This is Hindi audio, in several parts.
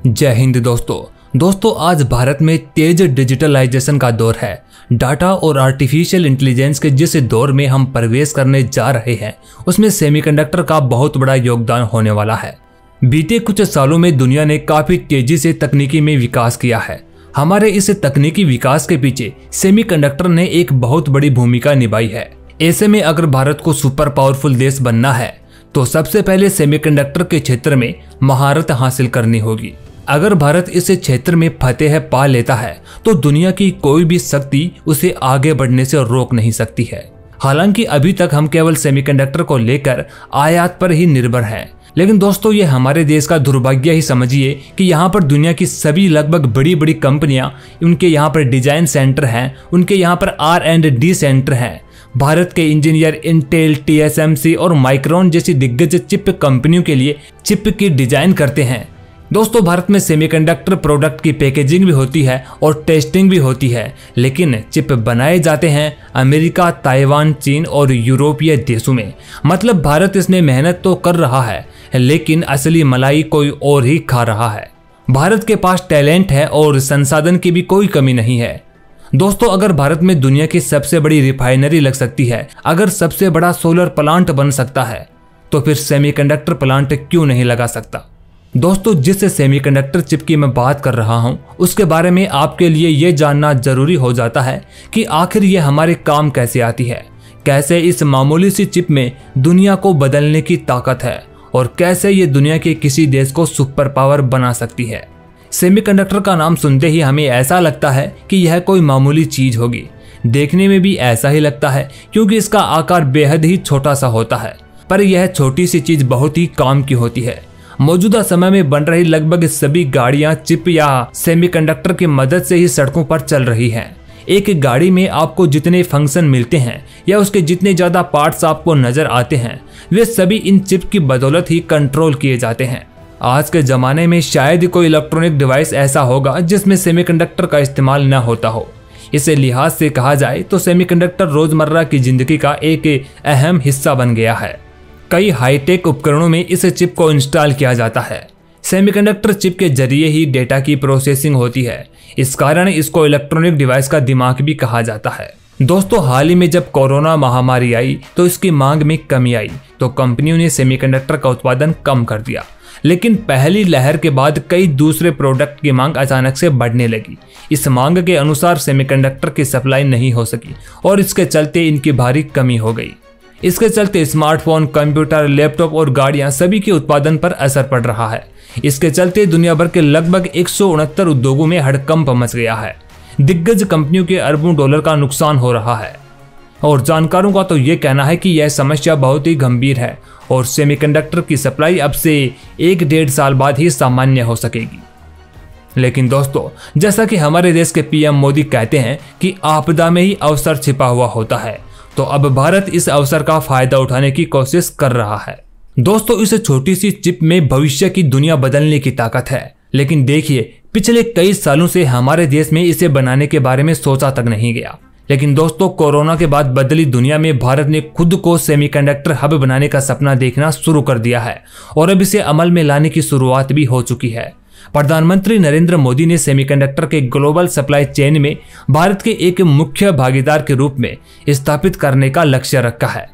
जय हिंद दोस्तों आज भारत में तेज डिजिटलाइजेशन का दौर है। डाटा और आर्टिफिशियल इंटेलिजेंस के जिस दौर में हम प्रवेश करने जा रहे हैं उसमें सेमीकंडक्टर का बहुत बड़ा योगदान होने वाला है। बीते कुछ सालों में दुनिया ने काफी तेजी से तकनीकी में विकास किया है। हमारे इस तकनीकी विकास के पीछे सेमीकंडक्टर ने एक बहुत बड़ी भूमिका निभाई है। ऐसे में अगर भारत को सुपर पावरफुल देश बनना है तो सबसे पहले सेमीकंडक्टर के क्षेत्र में महारत हासिल करनी होगी। अगर भारत इस क्षेत्र में फतेह पा लेता है तो दुनिया की कोई भी शक्ति उसे आगे बढ़ने से रोक नहीं सकती है। हालांकि अभी तक हम केवल सेमीकंडक्टर को लेकर आयात पर ही निर्भर हैं, लेकिन दोस्तों ये हमारे देश का दुर्भाग्य ही समझिए कि यहाँ पर दुनिया की सभी लगभग बड़ी बड़ी कंपनियां, उनके यहाँ पर डिजाइन सेंटर हैं, उनके यहाँ पर R&D सेंटर हैं। भारत के इंजीनियर इंटेल, TSMC और माइक्रोन जैसी दिग्गज चिप कंपनियों के लिए चिप की डिजाइन करते हैं। दोस्तों भारत में सेमीकंडक्टर प्रोडक्ट की पैकेजिंग भी होती है और टेस्टिंग भी होती है, लेकिन चिप बनाए जाते हैं अमेरिका, ताइवान, चीन और यूरोपीय देशों में। मतलब भारत इसमें मेहनत तो कर रहा है, लेकिन असली मलाई कोई और ही खा रहा है। भारत के पास टैलेंट है और संसाधन की भी कोई कमी नहीं है। दोस्तों अगर भारत में दुनिया की सबसे बड़ी रिफाइनरी लग सकती है, अगर सबसे बड़ा सोलर प्लांट बन सकता है, तो फिर सेमीकंडक्टर प्लांट क्यों नहीं लगा सकता। दोस्तों जिस सेमीकंडक्टर चिप की मैं बात कर रहा हूं उसके बारे में आपके लिए ये जानना जरूरी हो जाता है कि आखिर ये हमारे काम कैसे आती है, कैसे इस मामूली सी चिप में दुनिया को बदलने की ताकत है और कैसे ये दुनिया के किसी देश को सुपर पावर बना सकती है। सेमीकंडक्टर का नाम सुनते ही हमें ऐसा लगता है कि यह कोई मामूली चीज होगी। देखने में भी ऐसा ही लगता है क्योंकि इसका आकार बेहद ही छोटा सा होता है, पर यह छोटी सी चीज बहुत ही काम की होती है। मौजूदा समय में बन रही लगभग सभी गाड़ियां चिप या सेमीकंडक्टर की मदद से ही सड़कों पर चल रही हैं। एक गाड़ी में आपको जितने फंक्शन मिलते हैं या उसके जितने ज्यादा पार्ट्स आपको नजर आते हैं वे सभी इन चिप की बदौलत ही कंट्रोल किए जाते हैं। आज के जमाने में शायद कोई इलेक्ट्रॉनिक डिवाइस ऐसा होगा जिसमें सेमीकंडक्टर का इस्तेमाल न होता हो। इसे लिहाज से कहा जाए तो सेमीकंडक्टर रोजमर्रा की जिंदगी का एक अहम हिस्सा बन गया है। कई हाईटेक उपकरणों में इस चिप को इंस्टॉल किया जाता है। सेमीकंडक्टर चिप के जरिए ही डेटा की प्रोसेसिंग होती है, इस कारण इसको इलेक्ट्रॉनिक डिवाइस का दिमाग भी कहा जाता है। दोस्तों हाल ही में जब कोरोना महामारी आई तो इसकी मांग में कमी आई तो कंपनियों ने सेमीकंडक्टर का उत्पादन कम कर दिया, लेकिन पहली लहर के बाद कई दूसरे प्रोडक्ट की मांग अचानक से बढ़ने लगी। इस मांग के अनुसार सेमीकंडक्टर की सप्लाई नहीं हो सकी और इसके चलते इनकी भारी कमी हो गई। इसके चलते स्मार्टफोन, कंप्यूटर, लैपटॉप और गाड़ियां सभी के उत्पादन पर असर पड़ रहा है। इसके चलते दुनिया भर के लगभग 169 उद्योगों में हड़कंप मच गया है। दिग्गज कंपनियों के अरबों डॉलर का नुकसान हो रहा है और जानकारों का तो ये कहना है कि यह समस्या बहुत ही गंभीर है और सेमीकंडक्टर की सप्लाई अब से 1-1.5 साल बाद ही सामान्य हो सकेगी। लेकिन दोस्तों जैसा कि हमारे देश के PM मोदी कहते हैं कि आपदा में ही अवसर छिपा हुआ होता है, तो अब भारत इस अवसर का फायदा उठाने की कोशिश कर रहा है। दोस्तों इस छोटी सी चिप में भविष्य की दुनिया बदलने की ताकत है, लेकिन देखिए पिछले कई सालों से हमारे देश में इसे बनाने के बारे में सोचा तक नहीं गया। लेकिन दोस्तों कोरोना के बाद बदली दुनिया में भारत ने खुद को सेमीकंडक्टर हब बनाने का सपना देखना शुरू कर दिया है और अब इसे अमल में लाने की शुरुआत भी हो चुकी है। प्रधानमंत्री नरेंद्र मोदी ने सेमीकंडक्टर के ग्लोबल सप्लाई चेन में भारत के एक मुख्य भागीदार के रूप में स्थापित करने का लक्ष्य रखा है।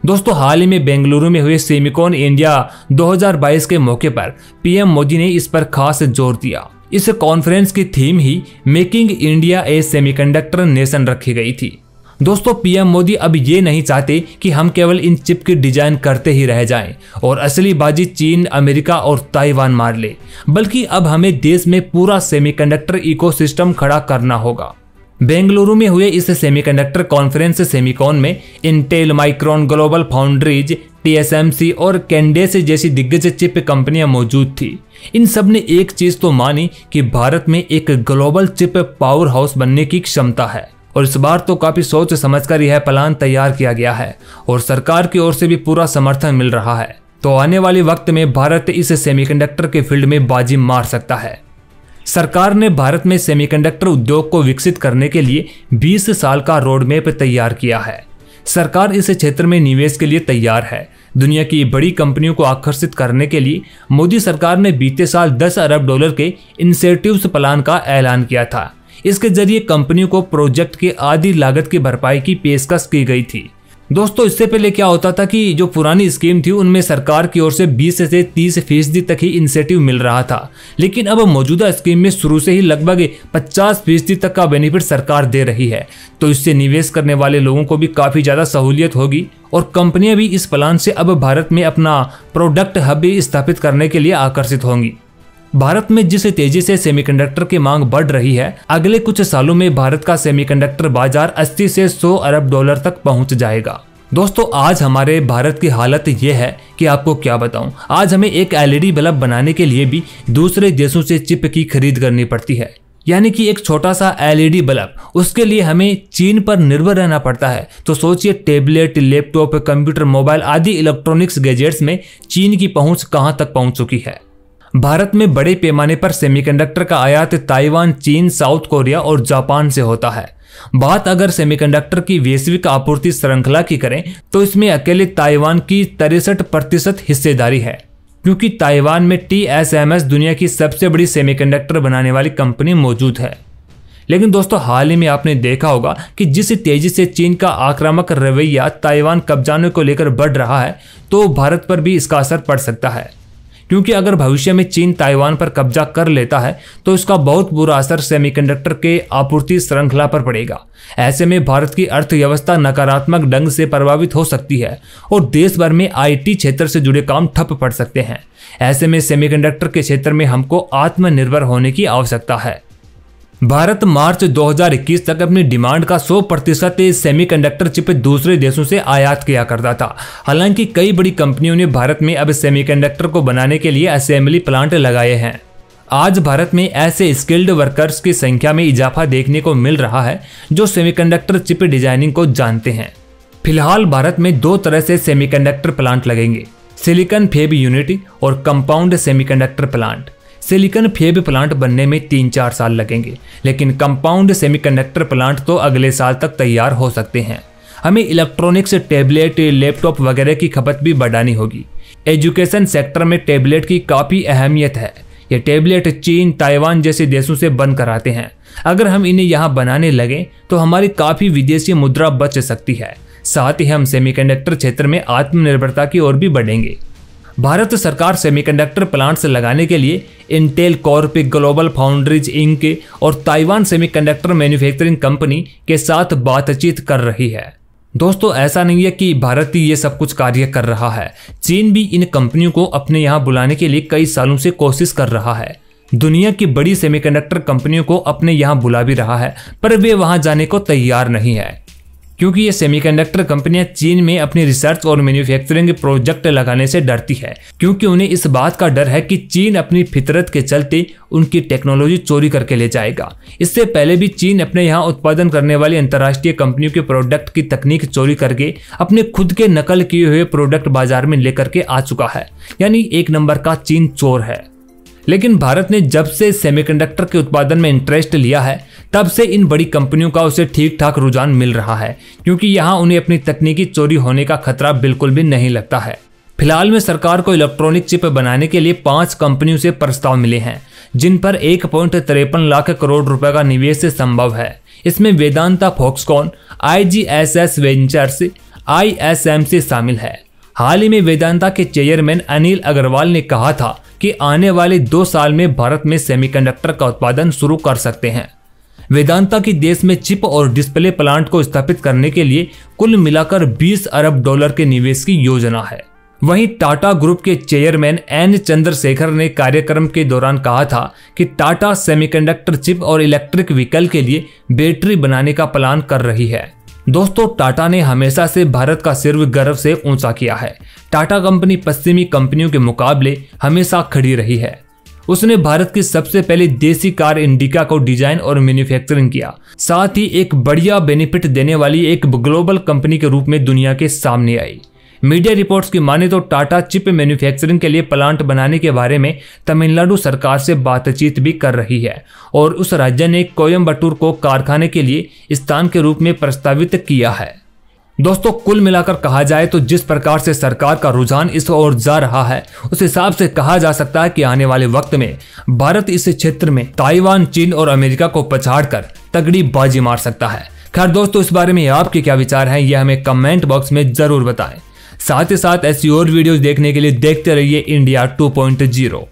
दोस्तों हाल ही में बेंगलुरु में हुए सेमिकॉन इंडिया 2022 के मौके पर PM मोदी ने इस पर खास जोर दिया। इस कॉन्फ्रेंस की थीम ही मेकिंग इंडिया ए सेमीकंडक्टर नेशन रखी गई थी। दोस्तों PM मोदी अब ये नहीं चाहते कि हम केवल इन चिप की डिजाइन करते ही रह जाएं और असली बाजी चीन, अमेरिका और ताइवान मार ले, बल्कि अब हमें देश में पूरा सेमीकंडक्टर इकोसिस्टम खड़ा करना होगा। बेंगलुरु में हुए इस सेमीकंडक्टर कॉन्फ्रेंस सेमिकॉन में Intel, micron, global foundries, TSMC और कैंडेस जैसी दिग्गज चिप कंपनियां मौजूद थी। इन सब ने एक चीज तो मानी कि भारत में एक ग्लोबल चिप पावर हाउस बनने की क्षमता है और इस बार तो काफी सोच समझकर यह प्लान तैयार किया गया है और सरकार की ओर से भी पूरा समर्थन मिल रहा है। तो आने वाले वक्त में भारत इस सेमीकंडक्टर के फील्ड में बाजी मार सकता है। सरकार ने भारत में सेमीकंडक्टर उद्योग को विकसित करने के लिए 20 साल का रोड मैप तैयार किया है। सरकार इस क्षेत्र में निवेश के लिए तैयार है। दुनिया की बड़ी कंपनियों को आकर्षित करने के लिए मोदी सरकार ने बीते साल 10 अरब डॉलर के इंसेंटिव्स प्लान का ऐलान किया था। इसके जरिए कंपनियों को प्रोजेक्ट की आधी लागत की भरपाई की पेशकश की गई थी। दोस्तों, इससे पहले क्या होता था कि जो पुरानी स्कीम थी उनमें सरकार की ओर से 20 से 30% तक ही इंसेंटिव मिल रहा था, लेकिन अब मौजूदा स्कीम में शुरू से ही लगभग 50% तक का बेनिफिट सरकार दे रही है। तो इससे निवेश करने वाले लोगों को भी काफी ज्यादा सहूलियत होगी और कंपनियां भी इस प्लान से अब भारत में अपना प्रोडक्ट हब भी स्थापित करने के लिए आकर्षित होंगी। भारत में जिस तेजी से सेमीकंडक्टर की मांग बढ़ रही है, अगले कुछ सालों में भारत का सेमीकंडक्टर बाजार 80 से 100 अरब डॉलर तक पहुंच जाएगा। दोस्तों, आज हमारे भारत की हालत यह है कि आपको क्या बताऊं, आज हमें एक एलईडी बल्ब बनाने के लिए भी दूसरे देशों से चिप की खरीद करनी पड़ती है। यानी कि एक छोटा सा एलईडी बल्ब, उसके लिए हमें चीन पर निर्भर रहना पड़ता है। तो सोचिए, टेबलेट, लैपटॉप, कंप्यूटर, मोबाइल आदि इलेक्ट्रॉनिक्स गैजेट्स में चीन की पहुंच कहां तक पहुंच चुकी है। भारत में बड़े पैमाने पर सेमीकंडक्टर का आयात ताइवान, चीन, साउथ कोरिया और जापान से होता है। बात अगर सेमीकंडक्टर की वैश्विक आपूर्ति श्रृंखला की करें तो इसमें अकेले ताइवान की 63% हिस्सेदारी है, क्योंकि ताइवान में TSMC दुनिया की सबसे बड़ी सेमीकंडक्टर बनाने वाली कंपनी मौजूद है। लेकिन दोस्तों, हाल ही में आपने देखा होगा कि जिस तेजी से चीन का आक्रामक रवैया ताइवान कब्जाने को लेकर बढ़ रहा है, तो भारत पर भी इसका असर पड़ सकता है। क्योंकि अगर भविष्य में चीन ताइवान पर कब्जा कर लेता है तो इसका बहुत बुरा असर सेमीकंडक्टर के आपूर्ति श्रृंखला पर पड़ेगा। ऐसे में भारत की अर्थव्यवस्था नकारात्मक ढंग से प्रभावित हो सकती है और देश भर में IT क्षेत्र से जुड़े काम ठप पड़ सकते हैं। ऐसे में सेमीकंडक्टर के क्षेत्र में हमको आत्मनिर्भर होने की आवश्यकता है। भारत मार्च 2021 तक अपनी डिमांड का 100% सेमीकंडक्टर चिप दूसरे देशों से आयात किया करता था। हालांकि कई बड़ी कंपनियों ने भारत में अब सेमीकंडक्टर को बनाने के लिए असेंबली प्लांट लगाए हैं। आज भारत में ऐसे स्किल्ड वर्कर्स की संख्या में इजाफा देखने को मिल रहा है जो सेमीकंडक्टर चिप डिजाइनिंग को जानते हैं। फिलहाल भारत में 2 तरह से सेमीकंडक्टर प्लांट लगेंगे, सिलिकॉन फैब यूनिट और compound semiconductor plant. Silicon fab plant बनने में 3-4 साल लगेंगे, लेकिन कंपाउंड सेमीकंडक्टर प्लांट तो अगले साल तक तैयार हो सकते हैं। हमें इलेक्ट्रॉनिक्स, टैबलेट, लैपटॉप वगैरह की खपत भी बढ़ानी होगी। एजुकेशन सेक्टर में टैबलेट की काफ़ी अहमियत है। ये टैबलेट चीन, ताइवान जैसे देशों से बन कर आते हैं। अगर हम इन्हें यहाँ बनाने लगे तो हमारी काफ़ी विदेशी मुद्रा बच सकती है। साथ ही हम सेमीकंडक्टर क्षेत्र में आत्मनिर्भरता की ओर भी बढ़ेंगे। भारत सरकार सेमीकंडक्टर प्लांट्स लगाने के लिए Intel Corp, Global Foundries Inc और ताइवान सेमीकंडक्टर मैन्युफैक्चरिंग कंपनी के साथ बातचीत कर रही है। दोस्तों, ऐसा नहीं है कि भारत ही ये सब कुछ कार्य कर रहा है। चीन भी इन कंपनियों को अपने यहाँ बुलाने के लिए कई सालों से कोशिश कर रहा है। दुनिया की बड़ी सेमीकंडक्टर कंपनियों को अपने यहाँ बुला भी रहा है, पर वे वहां जाने को तैयार नहीं है, क्योंकि ये सेमीकंडक्टर कंपनियां चीन में अपनी रिसर्च और मैन्युफैक्चरिंग प्रोजेक्ट लगाने से डरती है, क्योंकि उन्हें इस बात का डर है कि चीन अपनी फितरत के चलते उनकी टेक्नोलॉजी चोरी करके ले जाएगा। इससे पहले भी चीन अपने यहाँ उत्पादन करने वाली अंतर्राष्ट्रीय कंपनियों के प्रोडक्ट की तकनीक चोरी करके अपने खुद के नकल किए हुए प्रोडक्ट बाजार में लेकर के आ चुका है। यानी एक नंबर का चीन चोर है। लेकिन भारत ने जब से सेमीकंडक्टर के उत्पादन में इंटरेस्ट लिया है, तब से इन बड़ी कंपनियों का उसे ठीक ठाक रुझान मिल रहा है, क्योंकि यहाँ उन्हें अपनी तकनीकी चोरी होने का खतरा बिल्कुल भी नहीं लगता है। फिलहाल में सरकार को इलेक्ट्रॉनिक चिप बनाने के लिए 5 कंपनियों से प्रस्ताव मिले हैं, जिन पर 1.53 लाख करोड़ रुपए का निवेश संभव है। इसमें Vedanta, Foxconn, IGSS ventures, ISMC शामिल है। हाल ही में वेदांता के चेयरमैन अनिल अग्रवाल ने कहा था कि आने वाले 2 साल में भारत में सेमीकंडक्टर का उत्पादन शुरू कर सकते हैं। वेदांता की देश में चिप और डिस्प्ले प्लांट को स्थापित करने के लिए कुल मिलाकर 20 अरब डॉलर के निवेश की योजना है। वहीं टाटा ग्रुप के चेयरमैन N चंद्रशेखर ने कार्यक्रम के दौरान कहा था कि टाटा सेमीकंडक्टर चिप और इलेक्ट्रिक व्हीकल के लिए बैटरी बनाने का प्लान कर रही है। दोस्तों, टाटा ने हमेशा से भारत का सिर गर्व से ऊंचा किया है। टाटा कंपनी पश्चिमी कंपनियों के मुकाबले हमेशा खड़ी रही है। उसने भारत की सबसे पहली देसी कार इंडिका को डिजाइन और मैन्युफैक्चरिंग किया, साथ ही एक बढ़िया बेनिफिट देने वाली एक ग्लोबल कंपनी के रूप में दुनिया के सामने आई। मीडिया रिपोर्ट्स की माने तो टाटा चिप मैन्युफैक्चरिंग के लिए प्लांट बनाने के बारे में तमिलनाडु सरकार से बातचीत भी कर रही है और उस राज्य ने कोयम्बटूर को कारखाने के लिए स्थान के रूप में प्रस्तावित किया है। दोस्तों कुल मिलाकर कहा जाए तो जिस प्रकार से सरकार का रुझान इस ओर जा रहा है, उस हिसाब से कहा जा सकता है कि आने वाले वक्त में भारत इस क्षेत्र में ताइवान, चीन और अमेरिका को पछाड़कर तगड़ी बाजी मार सकता है। खैर दोस्तों, इस बारे में आपके क्या विचार हैं, यह हमें कमेंट बॉक्स में जरूर बताएं। साथ ही साथ ऐसी और वीडियोस देखने के लिए देखते रहिए इंडिया 2.0।